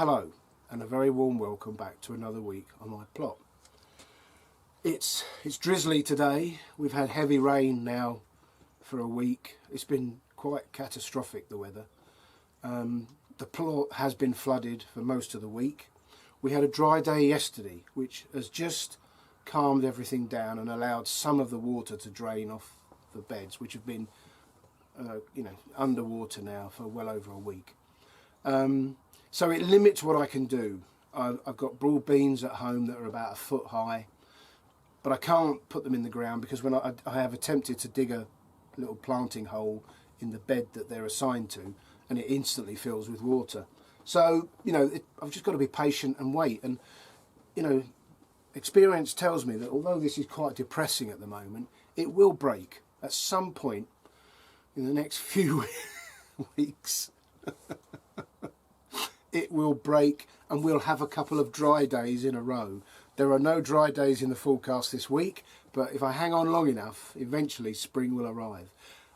Hello and a very warm welcome back to another week on my plot. It's drizzly today. We've had heavy rain now for a week. It's been quite catastrophic, the weather. The plot has been flooded for most of the week. We had a dry day yesterday which has just calmed everything down and allowed some of the water to drain off the beds, which have been underwater now for well over a week. So it limits what I can do. I've got broad beans at home that are about a foot high, but I can't put them in the ground because when I have attempted to dig a little planting hole in the bed that they're assigned to, and it instantly fills with water. So, I've just got to be patient and wait. And, experience tells me that although this is quite depressing at the moment, it will break at some point in the next few weeks. It will break and we'll have a couple of dry days in a row. There are no dry days in the forecast this week, but if I hang on long enough, eventually spring will arrive.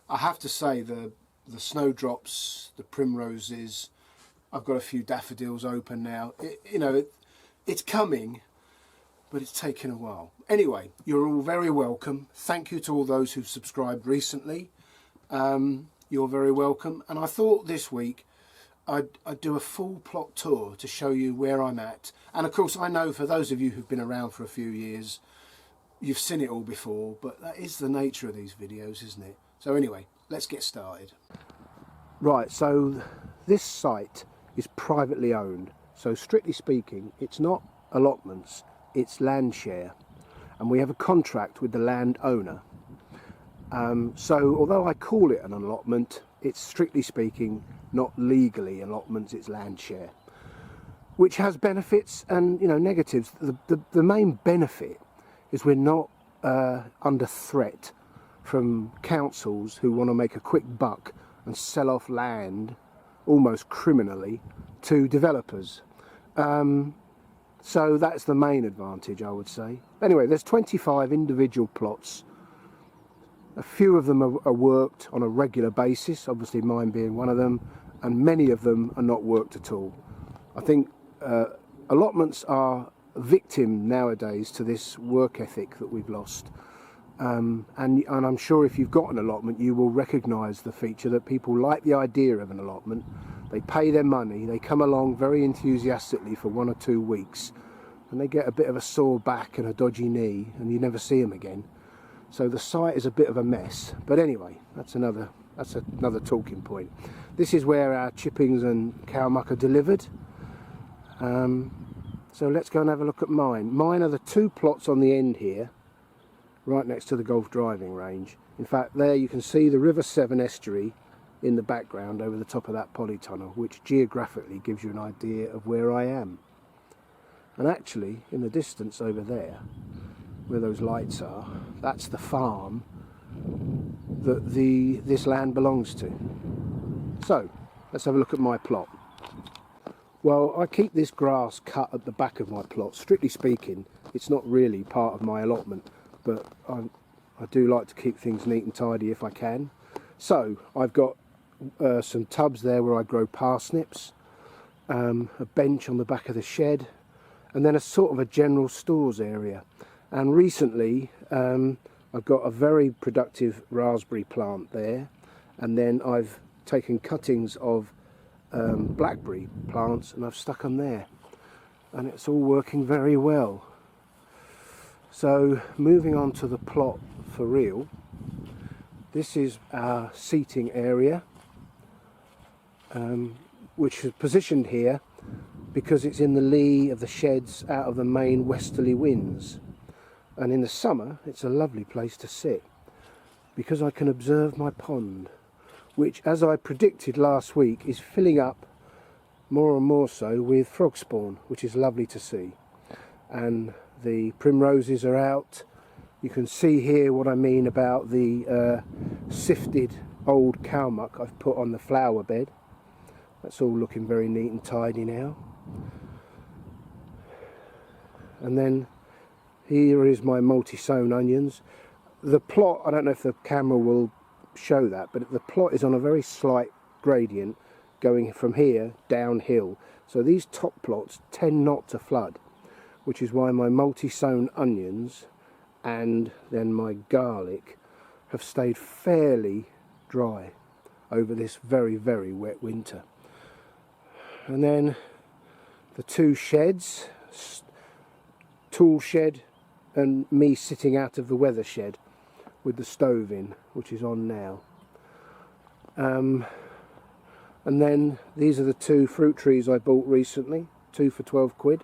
I have to say the snowdrops, the primroses, I've got a few daffodils open now. It's coming, but it's taken a while. Anyway, you're all very welcome. Thank you to all those who've subscribed recently. You're very welcome. And I thought this week I'd do a full plot tour to show you where I'm at. And of course, I know for those of you who've been around for a few years, you've seen it all before, but that is the nature of these videos, isn't it? So anyway, let's get started. Right, so this site is privately owned. So strictly speaking, it's not allotments, it's land share. And we have a contract with the landowner. So although I call it an allotment, it's strictly speaking not legally allotments, it's land share, which has benefits and negatives. The main benefit is we're not under threat from councils who want to make a quick buck and sell off land almost criminally to developers. So that's the main advantage, I would say. Anyway, there's 25 individual plots. A few of them are worked on a regular basis, obviously mine being one of them, and many of them are not worked at all. I think allotments are a victim nowadays to this work ethic that we've lost. And I'm sure if you've got an allotment, you will recognise the feature that people like the idea of an allotment. They pay their money, they come along very enthusiastically for 1 or 2 weeks, and they get a bit of a sore back and a dodgy knee, and you never see them again. So the site is a bit of a mess, but anyway, that's another talking point. This is where our chippings and cow muck are delivered. So let's go and have a look at mine. Mine are the 2 plots on the end here, right next to the golf driving range. In fact, there you can see the River Severn estuary in the background over the top of that polytunnel, which geographically gives you an idea of where I am. And actually, in the distance over there, where those lights are, that's the farm that this land belongs to. So let's have a look at my plot. Well, I keep this grass cut at the back of my plot. Strictly speaking, it's not really part of my allotment, but I do like to keep things neat and tidy if I can. So I've got some tubs there where I grow parsnips, a bench on the back of the shed, and then a sort of a general stores area. And recently I've got a very productive raspberry plant there, and then I've taken cuttings of blackberry plants and I've stuck them there, and it's all working very well. So moving on to the plot for real, this is our seating area, which is positioned here because it's in the lee of the sheds out of the main westerly winds. And in the summer, it's a lovely place to sit because I can observe my pond, which, as I predicted last week, is filling up more and more so with frog spawn, which is lovely to see. And the primroses are out. You can see here what I mean about the sifted old cow muck I've put on the flower bed. That's all looking very neat and tidy now. And then here is my multi-sown onions. The plot, I don't know if the camera will show that, but the plot is on a very slight gradient going from here downhill. So these top plots tend not to flood, which is why my multi-sown onions and then my garlic have stayed fairly dry over this very, very wet winter. And then the two sheds, tool shed and me sitting out of the weather shed with the stove in, which is on now. And then these are the two fruit trees I bought recently, 2 for 12 quid.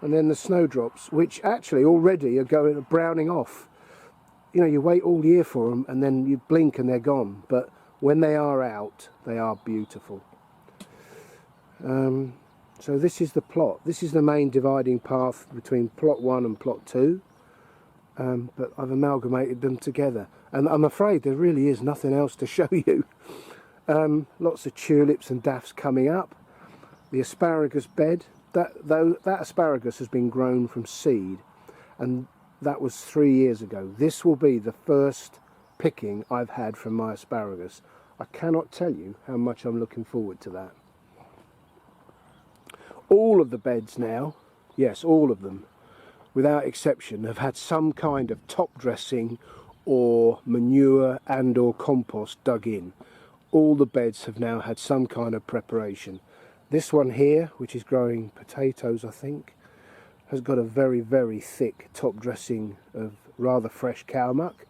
And then the snowdrops, which actually already are browning off. You know, you wait all year for them and then you blink and they're gone. But when they are out, they are beautiful. So this is the plot. This is the main dividing path between plot 1 and plot 2. But I've amalgamated them together. And I'm afraid there really is nothing else to show you. Lots of tulips and daffs coming up. The asparagus bed. That asparagus has been grown from seed, and that was 3 years ago. This will be the first picking I've had from my asparagus. I cannot tell you how much I'm looking forward to that. All of the beds now, yes, all of them, without exception, have had some kind of top dressing or manure and or compost dug in. All the beds have now had some kind of preparation. This one here, which is growing potatoes, I think, has got a very, very thick top dressing of rather fresh cow muck.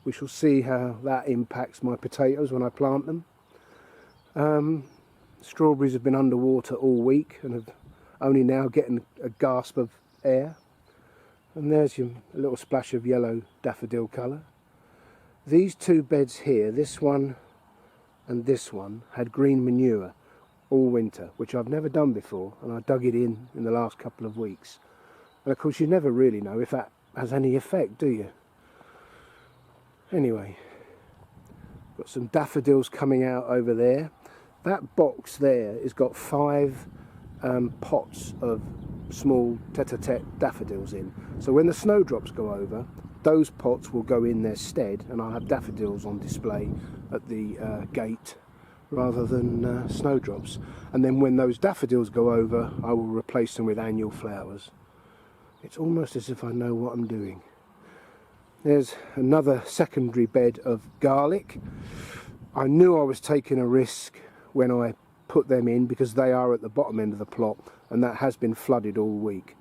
We shall see how that impacts my potatoes when I plant them. Strawberries have been underwater all week and have only now getting a gasp of air. And there's a little splash of yellow daffodil colour. These two beds here, this one and this one, had green manure all winter, which I've never done before, and I dug it in the last couple of weeks. And of course you never really know if that has any effect, do you? Anyway, got some daffodils coming out over there. That box there has got 5 pots of small tete-a-tete daffodils in. So when the snowdrops go over, those pots will go in their stead, and I'll have daffodils on display at the gate rather than snowdrops. And then when those daffodils go over, I will replace them with annual flowers. It's almost as if I know what I'm doing. There's another secondary bed of garlic. I knew I was taking a risk when I put them in because they are at the bottom end of the plot, and that has been flooded all week.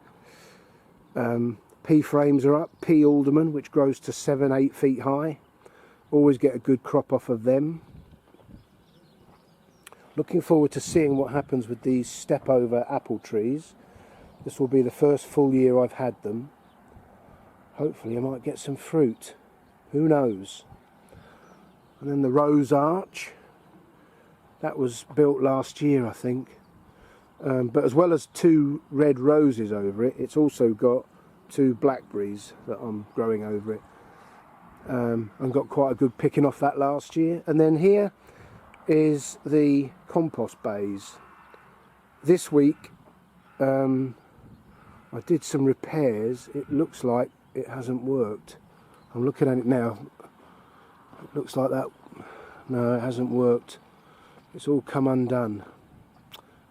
Pea frames are up, pea alderman, which grows to 7-8 feet high. Always get a good crop off of them. Looking forward to seeing what happens with these step over apple trees. This will be the first full year I've had them. Hopefully I might get some fruit. Who knows? And then the rose arch. That was built last year, I think. But as well as 2 red roses over it, it's also got 2 blackberries that I'm growing over it. And got quite a good picking off that last year. And then here is the compost bays. This week I did some repairs. It looks like it hasn't worked. I'm looking at it now. It looks like that. No, it hasn't worked. It's all come undone.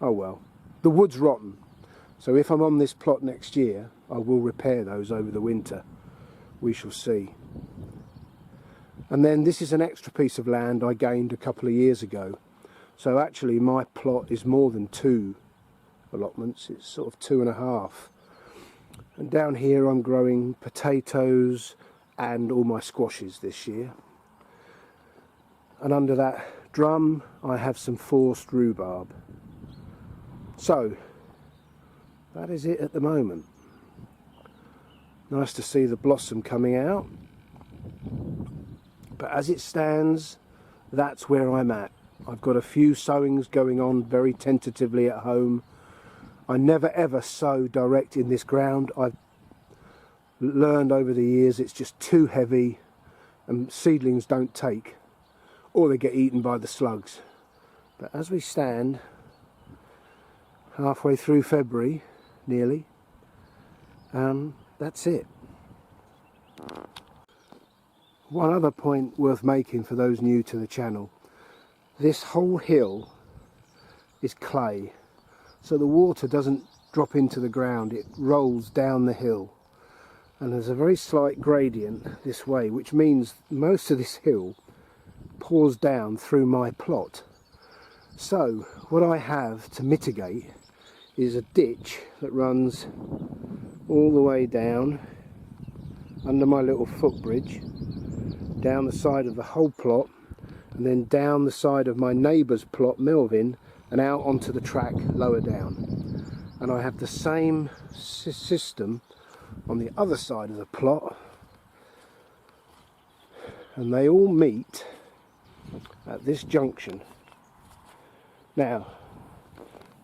Oh well. The wood's rotten. So if I'm on this plot next year, I will repair those over the winter. We shall see. And then this is an extra piece of land I gained a couple of years ago. So actually my plot is more than 2 allotments. It's sort of 2.5. And down here I'm growing potatoes and all my squashes this year. And under that drum I have some forced rhubarb. So that is it at the moment. Nice to see the blossom coming out. But as it stands, that's where I'm at. I've got a few sowings going on very tentatively at home. I never ever sow direct in this ground. I've learned over the years it's just too heavy and seedlings don't take, or they get eaten by the slugs. But as we stand, halfway through February, nearly, that's it. One other point worth making for those new to the channel. This whole hill is clay. so the water doesn't drop into the ground, it rolls down the hill. And there's a very slight gradient this way, which means most of this hill pours down through my plot. So what I have to mitigate is a ditch that runs all the way down under my little footbridge, down the side of the whole plot, and then down the side of my neighbour's plot, Melvin, and out onto the track lower down. And I have the same system on the other side of the plot, and they all meet at this junction. Now,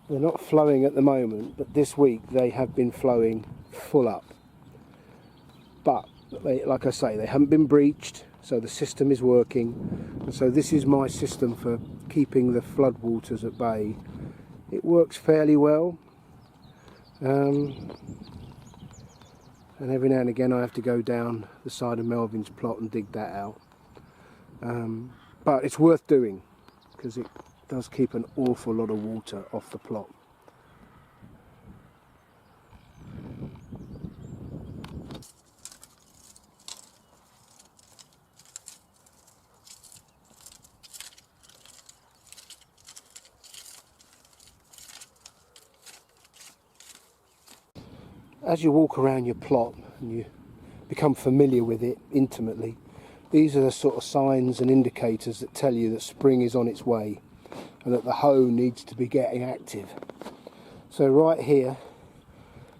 they're not flowing at the moment, but this week they have been flowing full up. But like I say, they haven't been breached, so the system is working. And so this is my system for keeping the floodwaters at bay. It works fairly well. And every now and again I have to go down the side of Melvin's plot and dig that out. But it's worth doing, because it does keep an awful lot of water off the plot. As you walk around your plot and you become familiar with it intimately, these are the sort of signs and indicators that tell you that spring is on its way and that the hoe needs to be getting active. So right here,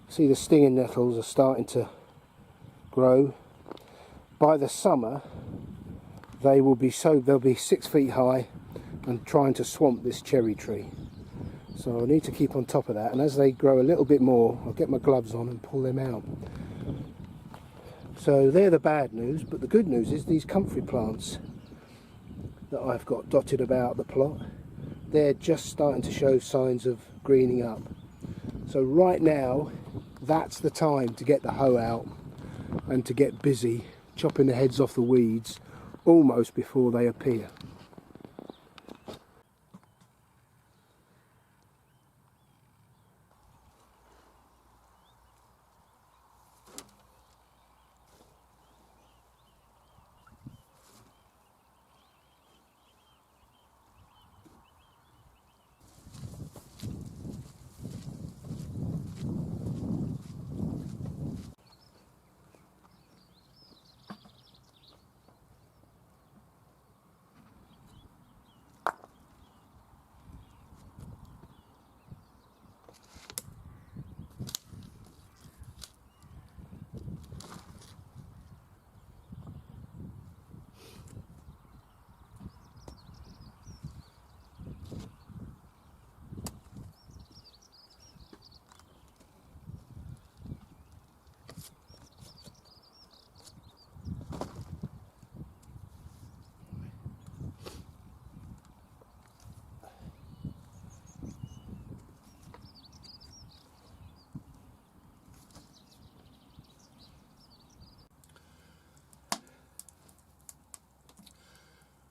see the stinging nettles are starting to grow. By the summer, they'll be 6 feet high and trying to swamp this cherry tree. So I need to keep on top of that, and as they grow a little bit more, I'll get my gloves on and pull them out. So they're the bad news, but the good news is these comfrey plants that I've got dotted about the plot, they're just starting to show signs of greening up. So right now, that's the time to get the hoe out and to get busy chopping the heads off the weeds almost before they appear.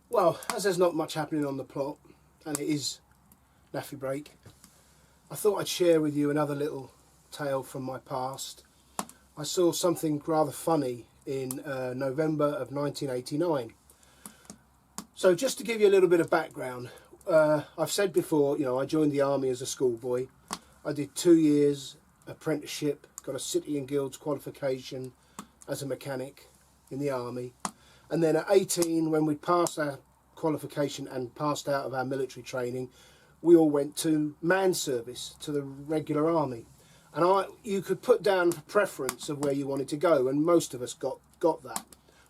Well, as there's not much happening on the plot, and it is naffy break, I thought I'd share with you another little tale from my past. I saw something rather funny in November of 1989. So just to give you a little bit of background, I've said before, I joined the army as a schoolboy. I did 2 years apprenticeship, got a City and Guilds qualification as a mechanic in the army. And then at 18, when we passed our qualification and passed out of our military training, we all went to man service, to the regular army. And you could put down a preference of where you wanted to go, and most of us got that.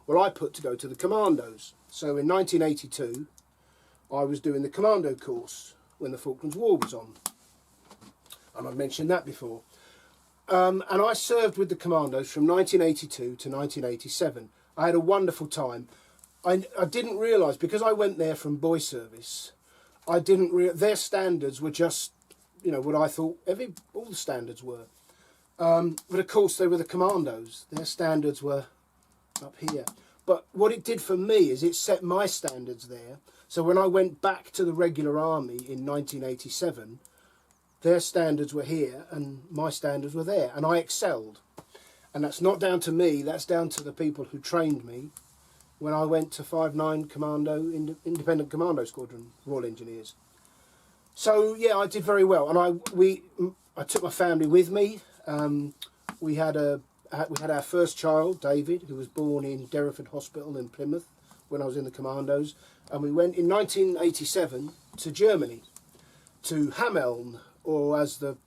Well, I put to go to the commandos. So in 1982, I was doing the commando course when the Falklands War was on. And I've mentioned that before. And I served with the commandos from 1982 to 1987. I had a wonderful time. I didn't realise, because I went there from boy service, their standards were just, what I thought all the standards were. But of course they were the commandos. Their standards were up here. But what it did for me is it set my standards there. So when I went back to the regular army in 1987, their standards were here and my standards were there, and I excelled. And that's not down to me, that's down to the people who trained me when I went to 5-9 Commando, Independent Commando Squadron, Royal Engineers. So yeah, I did very well, and I took my family with me. We had our first child, David, who was born in Derriford Hospital in Plymouth when I was in the Commandos, and we went in 1987 to Germany, to Hameln, or it's the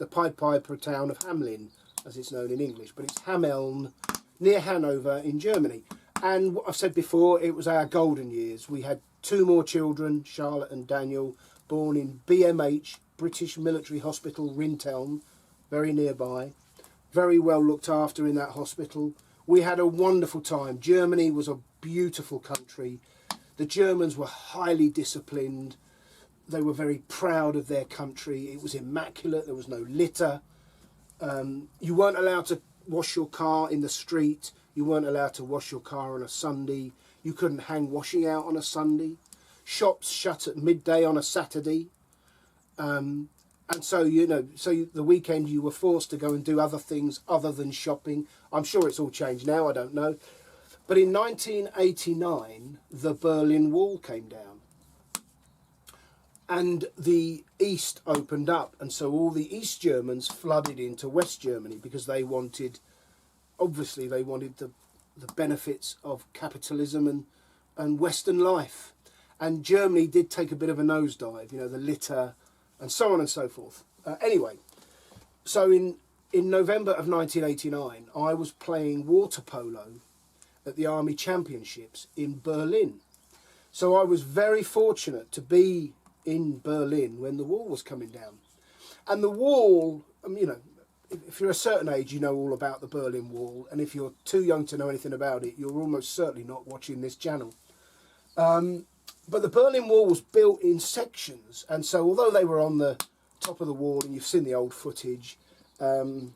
Pied Piper town of Hamlin, as it's known in English, but it's Hameln, near Hanover in Germany. And what I've said before, it was our golden years. We had 2 more children, Charlotte and Daniel, born in BMH, British Military Hospital, Rinteln, very nearby. Very well looked after in that hospital. We had a wonderful time. Germany was a beautiful country. The Germans were highly disciplined. They were very proud of their country. It was immaculate. There was no litter. You weren't allowed to wash your car in the street. You weren't allowed to wash your car on a Sunday. You couldn't hang washing out on a Sunday. Shops shut at midday on a Saturday. And so, the weekend you were forced to go and do other things other than shopping. I'm sure it's all changed now, I don't know. But in 1989, the Berlin Wall came down. And the East opened up. And so all the East Germans flooded into West Germany because they wanted the benefits of capitalism and Western life. And Germany did take a bit of a nosedive, the litter and so on and so forth. Anyway, so in November of 1989, I was playing water polo at the Army Championships in Berlin. So I was very fortunate to be in Berlin when the wall was coming down. And the wall, if you're a certain age, you know all about the Berlin Wall. And if you're too young to know anything about it, you're almost certainly not watching this channel. But the Berlin Wall was built in sections. And so although they were on the top of the wall, and you've seen the old footage they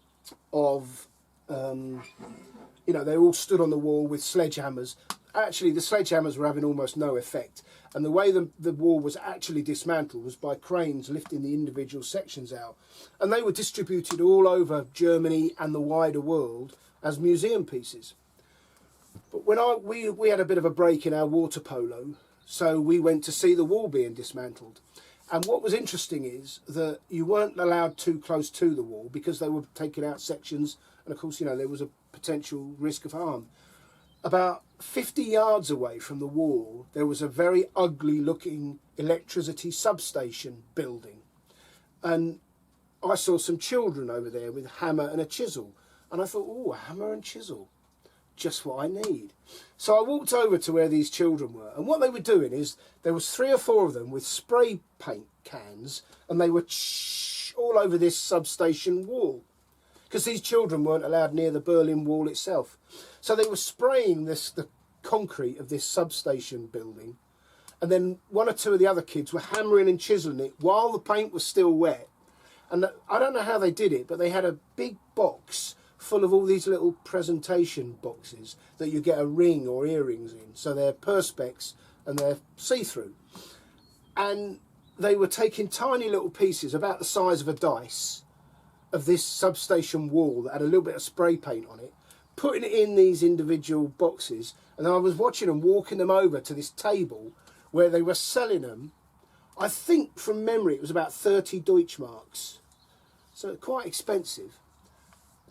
all stood on the wall with sledgehammers. Actually, the sledgehammers were having almost no effect. And the way the wall was actually dismantled was by cranes lifting the individual sections out. And they were distributed all over Germany and the wider world as museum pieces. But when we had a bit of a break in our water polo, so we went to see the wall being dismantled. And what was interesting is that you weren't allowed too close to the wall because they were taking out sections. And of course, there was a potential risk of harm. About 50 yards away from the wall, there was a very ugly looking electricity substation building. And I saw some children over there with a hammer and a chisel. And I thought, oh, a hammer and chisel, just what I need. So I walked over to where these children were. And what they were doing is there was 3 or 4 of them with spray paint cans. And they were all over this substation wall. Because these children weren't allowed near the Berlin Wall itself. So they were spraying the concrete of this substation building. And then 1 or 2 of the other kids were hammering and chiseling it while the paint was still wet. And I don't know how they did it, but they had a big box full of all these little presentation boxes that you get a ring or earrings in. So they're perspex and they're see-through. And they were taking tiny little pieces about the size of a dice of this substation wall that had a little bit of spray paint on it, putting it in these individual boxes. And I was watching them, walking them over to this table where they were selling them. I think from memory it was about 30 Deutschmarks, so quite expensive,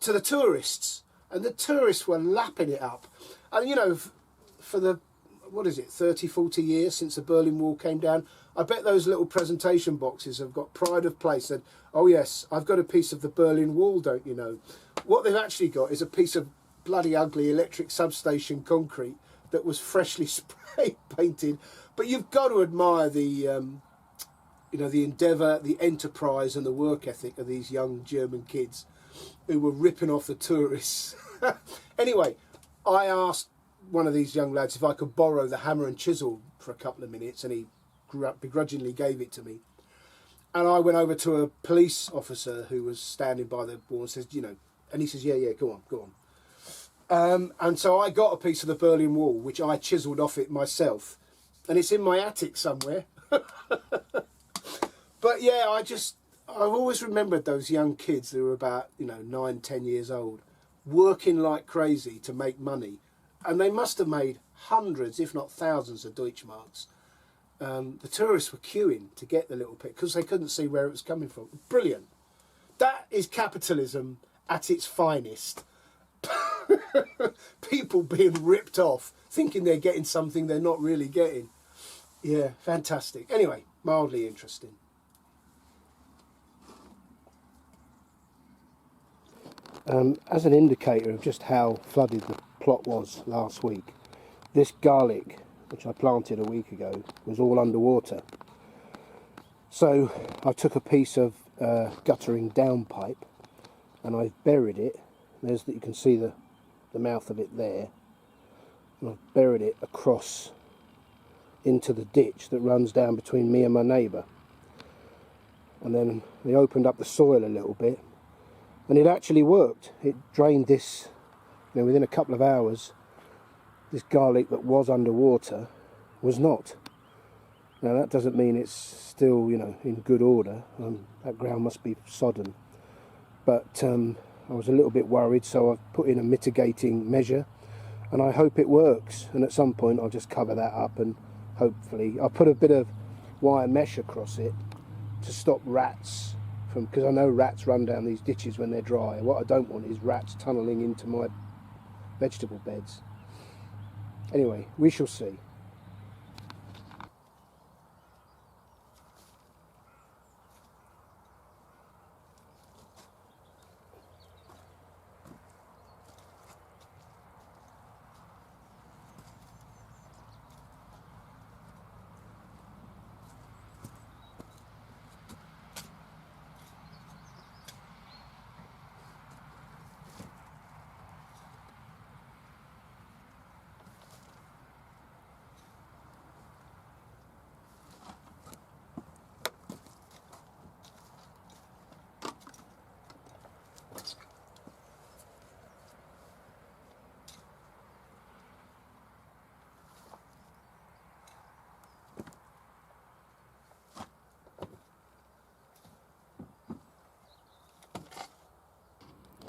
to the tourists. And the tourists were lapping it up. And for the 30, 40 years since the Berlin Wall came down, I bet those little presentation boxes have got pride of place. And, oh yes, I've got a piece of the Berlin Wall, don't you know? What they've actually got is a piece of bloody ugly electric substation concrete that was freshly spray painted. But you've got to admire the endeavour, the enterprise and the work ethic of these young German kids who were ripping off the tourists. Anyway, I asked one of these young lads if I could borrow the hammer and chisel for a couple of minutes, and he begrudgingly gave it to me. And I went over to a police officer who was standing by the wall and says, and he says, yeah, go on. And so I got a piece of the Berlin Wall, which I chiselled off it myself. And it's in my attic somewhere. But yeah, I've always remembered those young kids who were about, 9, 10 years old, working like crazy to make money. And they must have made hundreds, if not thousands, of Deutschmarks. The tourists were queuing to get the little pit because they couldn't see where it was coming from. Brilliant. That is capitalism at its finest. People being ripped off, thinking they're getting something they're not really getting. Yeah, fantastic. Anyway, mildly interesting. As an indicator of just how flooded the plot was last week, this garlic, which I planted a week ago, was all underwater. So I took a piece of guttering downpipe and I've buried it. There's that, you can see the mouth of it there. And I've buried it across into the ditch that runs down between me and my neighbour. And then they opened up the soil a little bit, and it actually worked. It drained this, within a couple of hours. This garlic that was underwater was not. Now that doesn't mean it's still, in good order. That ground must be sodden. But I was a little bit worried, so I've put in a mitigating measure, and I hope it works. And at some point I'll just cover that up, and hopefully I'll put a bit of wire mesh across it to stop rats from, because I know rats run down these ditches when they're dry. What I don't want is rats tunnelling into my vegetable beds. Anyway, we shall see.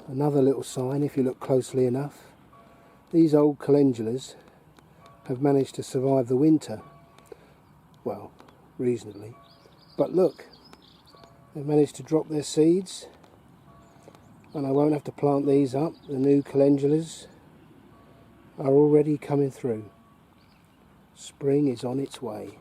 Another little sign, if you look closely enough, these old calendulas have managed to survive the winter. Well, reasonably. But look, they've managed to drop their seeds, and I won't have to plant these up. The new calendulas are already coming through. Spring is on its way.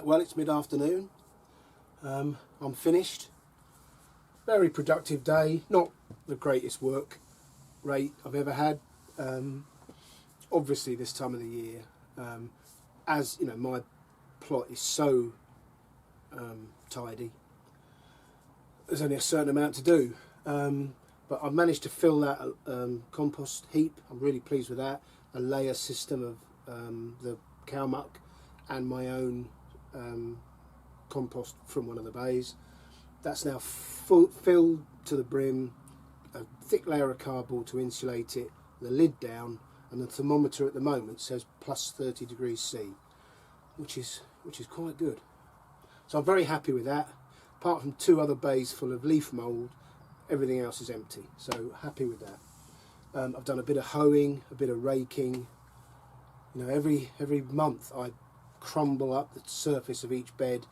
Well, it's mid-afternoon. I'm finished. Very productive day. Not the greatest work rate I've ever had. Obviously, this time of the year, as you know, my plot is so tidy. There's only a certain amount to do, but I've managed to fill that compost heap. I'm really pleased with that. A layer system of the cow muck and my own compost from one of the bays. That's now filled to the brim, a thick layer of cardboard to insulate it, the lid down, and the thermometer at the moment says plus 30 degrees C, which is quite good. So I'm very happy with that. Apart from 2 other bays full of leaf mould, everything else is empty. So happy with that. I've done a bit of hoeing, a bit of raking. You know, every month I crumble up the surface of each bed,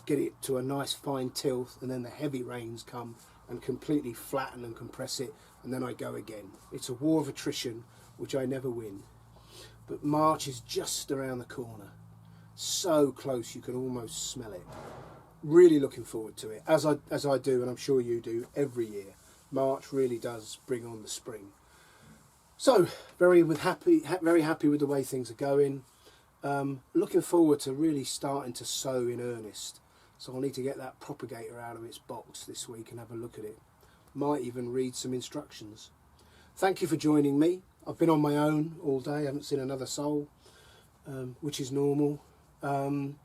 get it to a nice fine tilth, and then the heavy rains come and completely flatten and compress it, and then I go again. It's a war of attrition, which I never win. But March is just around the corner. So close you can almost smell it. Really looking forward to it, as I do, and I'm sure you do, every year. March really does bring on the spring. So, very happy with the way things are going. Looking forward to really starting to sow in earnest. So I'll need to get that propagator out of its box this week and have a look at it. Might even read some instructions. Thank you for joining me. I've been on my own all day, I haven't seen another soul, which is normal. And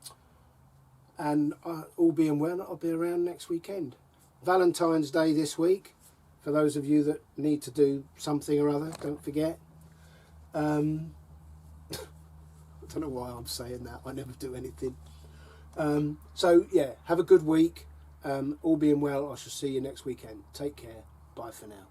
all being well, I'll be around next weekend. Valentine's Day this week, for those of you that need to do something or other, don't forget. I don't know why I'm saying that, I never do anything. So yeah, have a good week. All being well, I shall see you next weekend. Take care, bye for now.